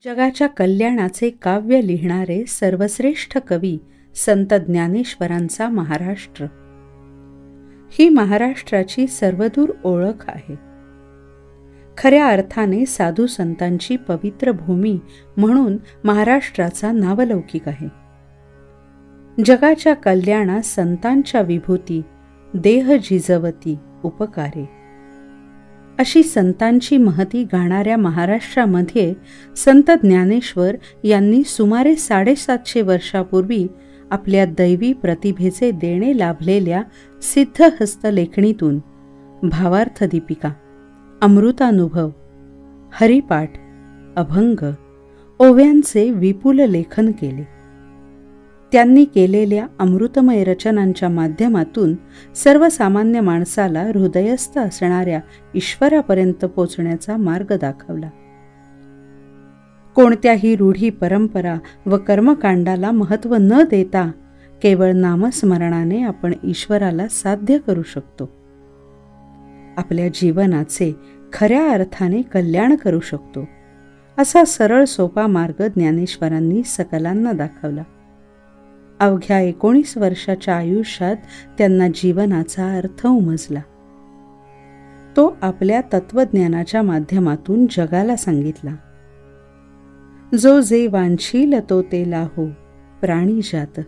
जगाच्या कल्याणाचे काव्य लिहिणारे सर्वश्रेष्ठ कवी संत ज्ञानेश्वरांचा महाराष्ट्र ही महाराष्ट्राची सर्वदूर ओळख आहे. खऱ्या अर्थाने साधू संतांची पवित्र भूमी म्हणून महाराष्ट्राचा नावलौकिक आहे. जगाच्या कल्याणास संतांच्या विभूती देह जिजवती उपकारे अशी संतांची महती गाणाऱ्या महाराष्ट्रामध्ये संत ज्ञानेश्वर यांनी सुमारे 750 वर्षापूर्वी आपल्या दैवी प्रतिभेचे देणे लाभलेल्या सिद्धहस्त लेखणीतून भावार्थ दीपिका, अमृतानुभव, हरिपाठ, अभंग, ओव्यांचे विपुल लेखन केले. त्यांनी केलेल्या अमृतमय रचनांच्या माध्यमातून सर्वसामान्य माणसाला हृदयस्थ असणाऱ्या ईश्वरापर्यंत पोचण्याचा मार्ग दाखवला. कोणत्याही रूढी परंपरा व कर्मकांडाला महत्त्व न देता केवळ नामस्मरणाने आपण ईश्वराला साध्य करू शकतो. आपल्या जीवनाचे खऱ्या अर्थाने कल्याण करू शकतो असा सरळ सोपा मार्ग ज्ञानेश्वरांनी सकलांना दाखवला. अवघ्या 19 वर्षाच्या आयुष्यात त्यांना जीवनाचा अर्थ उमजला. तो आपल्या तत्वज्ञानाच्या माध्यमातून जगाला सांगितला. जो जे वांछील तो ते लाहो प्राणीजात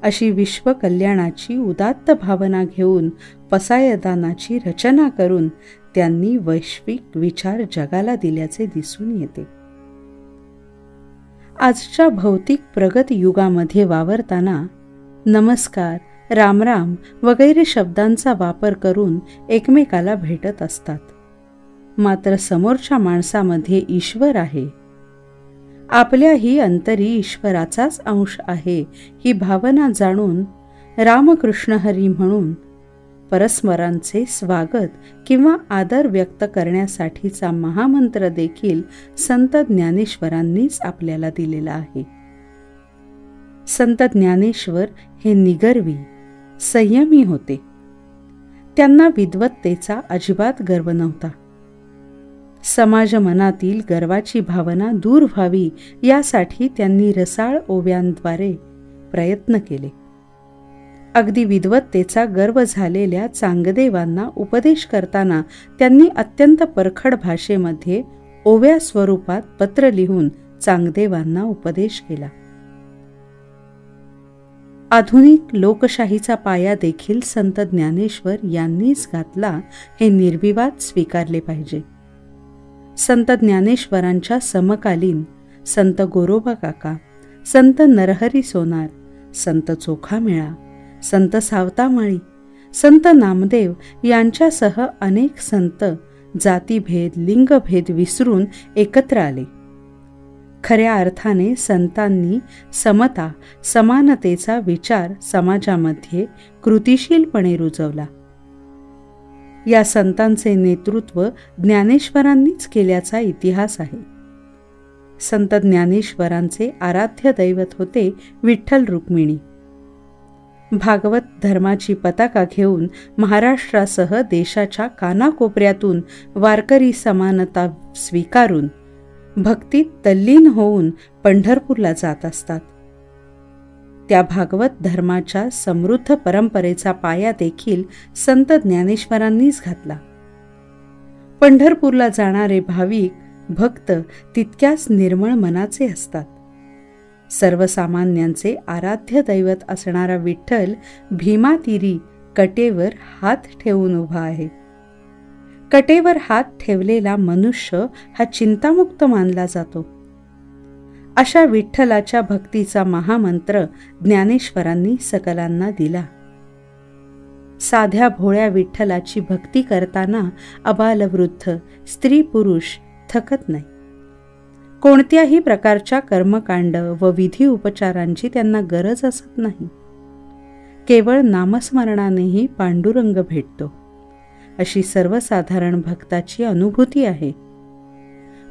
अशी विश्वकल्याणाची उदात्त भावना घेऊन पसायदानाची रचना करून त्यांनी वैश्विक विचार जगाला दिल्याचे दिसून येते. आजच्या भौतिक प्रगत युगामध्ये वावरताना नमस्कार, रामराम वगैरे शब्दांचा वापर करून एकमेकाला भेटत असतात. मात्र समोरच्या माणसामध्ये ईश्वर आहे, आपल्याही अंतरी ईश्वराचाच अंश आहे ही भावना जाणून रामकृष्ण हरी म्हणून परस्परांचे स्वागत किंवा आदर व्यक्त करण्यासाठीचा महामंत्र देखील संत ज्ञानेश्वरांनीच आपल्याला दिलेला आहे. संत ज्ञानेश्वर हे निगर्वी, संयमी होते. त्यांना विद्वत्तेचा अजिबात गर्व नव्हता. समाज मनातील गर्वाची भावना दूर व्हावी यासाठी त्यांनी रसाळ ओव्यांद्वारे प्रयत्न केले. अगदी विद्वत्तेचा गर्व झालेल्या चांगदेवांना उपदेश करताना त्यांनी अत्यंत परखड भाषेमध्ये ओव्या स्वरूपात पत्र लिहून चांगदेवांना उपदेश केला. आधुनिक लोकशाहीचा पाया देखील संत ज्ञानेश्वर यांनीच घातला हे निर्विवाद स्वीकारले पाहिजे. संत ज्ञानेश्वरांच्या समकालीन संत गोरोबा काका, संत नरहरी सोनार, संत चोखामेळा, संत सावतामाळी, संत नामदेव यांच्यासह अनेक संत जातीभेद, लिंगभेद विसरून एकत्र आले. खऱ्या अर्थाने संतांनी समता, समानतेचा विचार समाजामध्ये कृतिशीलपणे रुजवला. या संतांचे नेतृत्व ज्ञानेश्वरांनीच केल्याचा इतिहास आहे. संत ज्ञानेश्वरांचे आराध्य दैवत होते विठ्ठल रुक्मिणी. भागवत धर्माची पताका घेऊन महाराष्ट्रासह देशाच्या कानाकोपऱ्यातून वारकरी समानता स्वीकारून भक्तीत तल्लीन होऊन पंढरपूरला जात असतात. त्या भागवत धर्माच्या समृद्ध परंपरेचा पाया देखील संत ज्ञानेश्वरांनीच घातला. पंढरपूरला जाणारे भाविक भक्त तितक्याच निर्मळ मनाचे असतात. सर्वसामान्यांचे आराध्य दैवत असणारा विठ्ठल भीमातीरी कटेवर हात ठेवून उभा आहे. कटेवर हात ठेवलेला मनुष्य हा चिंतामुक्त मानला जातो. अशा विठ्ठलाच्या भक्तीचा महामंत्र ज्ञानेश्वरांनी सकलांना दिला. साध्या भोळ्या विठ्ठलाची भक्ती करताना अबालवृद्ध, स्त्री पुरुष थकत नाही. कोणत्याही प्रकारच्या कर्मकांड व विधी उपचारांची त्यांना गरज असत नाही. केवळ नामस्मरणानेही पांडुरंग भेटतो अशी सर्वसाधारण भक्ताची अनुभूती आहे.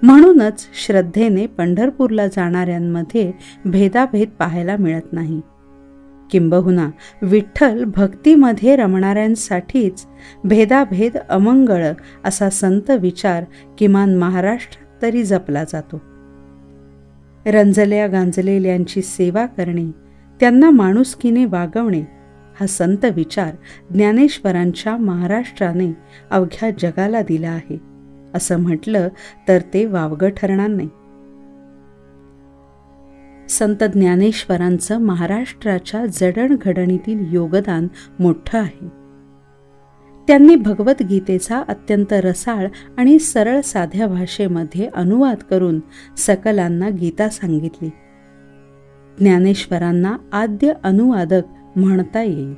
म्हणूनच श्रद्धेने पंढरपूरला जाणाऱ्यांमध्ये भेदाभेद पाहायला मिळत नाही. किंबहुना विठ्ठल भक्तीमध्ये रमणाऱ्यांसाठीच भेदाभेद अमंगळ असा संत विचार किमान महाराष्ट्रात तरी जपला जातो. रंजल्या गांजलेल्यांची सेवा करणे, त्यांना माणुसकीने वागवणे हा संत विचार ज्ञानेश्वरांच्या महाराष्ट्राने अवघ्या जगाला दिला आहे असं म्हटलं तर ते वावगं ठरणार नाही. संत ज्ञानेश्वरांचं महाराष्ट्राच्या जडणघडणीतील योगदान मोठं आहे. त्यांनी भगवद्गीतेचा अत्यंत रसाळ आणि सरळ साध्या भाषेमध्ये अनुवाद करून सकलांना गीता सांगितली. ज्ञानेश्वरांना आद्य अनुवादक म्हणता येईल.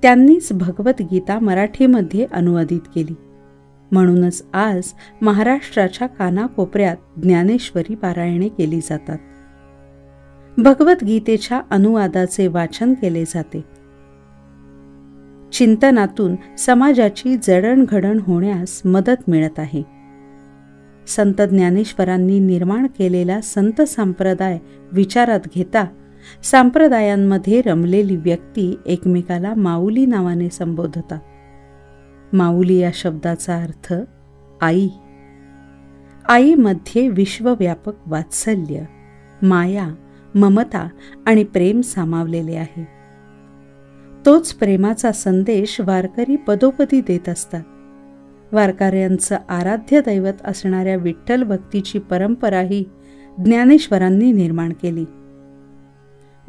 त्यांनीच भगवद्गीता मराठीमध्ये अनुवादित केली. म्हणूनच आज महाराष्ट्राच्या कानाकोपऱ्यात ज्ञानेश्वरी पारायणे केली जातात. भगवद्गीतेच्या अनुवादाचे वाचन केले जाते. चिंतनातून समाजाची जडणघडण होण्यास मदत मिळत आहे. संत ज्ञानेश्वरांनी निर्माण केलेला संत संप्रदाय विचारात घेता संप्रदायांमध्ये रमलेली व्यक्ती एकमेकाला माऊली नावाने संबोधतात. माऊली या शब्दाचा अर्थ आई. आईमध्ये विश्वव्यापक वात्सल्य, माया, ममता आणि प्रेम सामावलेले आहे. तोच प्रेमाचा संदेश वारकरी पदोपदी देत असतात. वारकऱ्यांचं आराध्य दैवत असणाऱ्या विठ्ठल भक्तीची परंपराही ज्ञानेश्वरांनी निर्माण केली.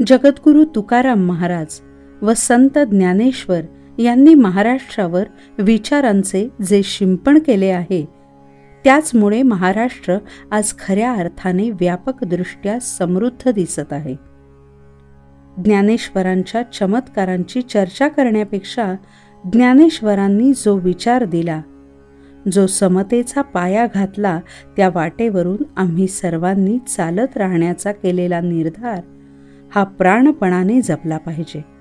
जगद्गुरू तुकाराम महाराज व संत ज्ञानेश्वर यांनी महाराष्ट्रावर विचारांचे जे शिंपण केले आहे, त्याचमुळे महाराष्ट्र आज खऱ्या अर्थाने व्यापकदृष्ट्या समृद्ध दिसत आहे. ज्ञानेश्वरांच्या चमत्कारांची चर्चा करण्यापेक्षा ज्ञानेश्वरांनी जो विचार दिला, जो समतेचा पाया घातला, त्या वाटेवरून आम्ही सर्वांनी चालत राहण्याचा केलेला निर्धार हा प्राणपणाने जपला पाहिजे.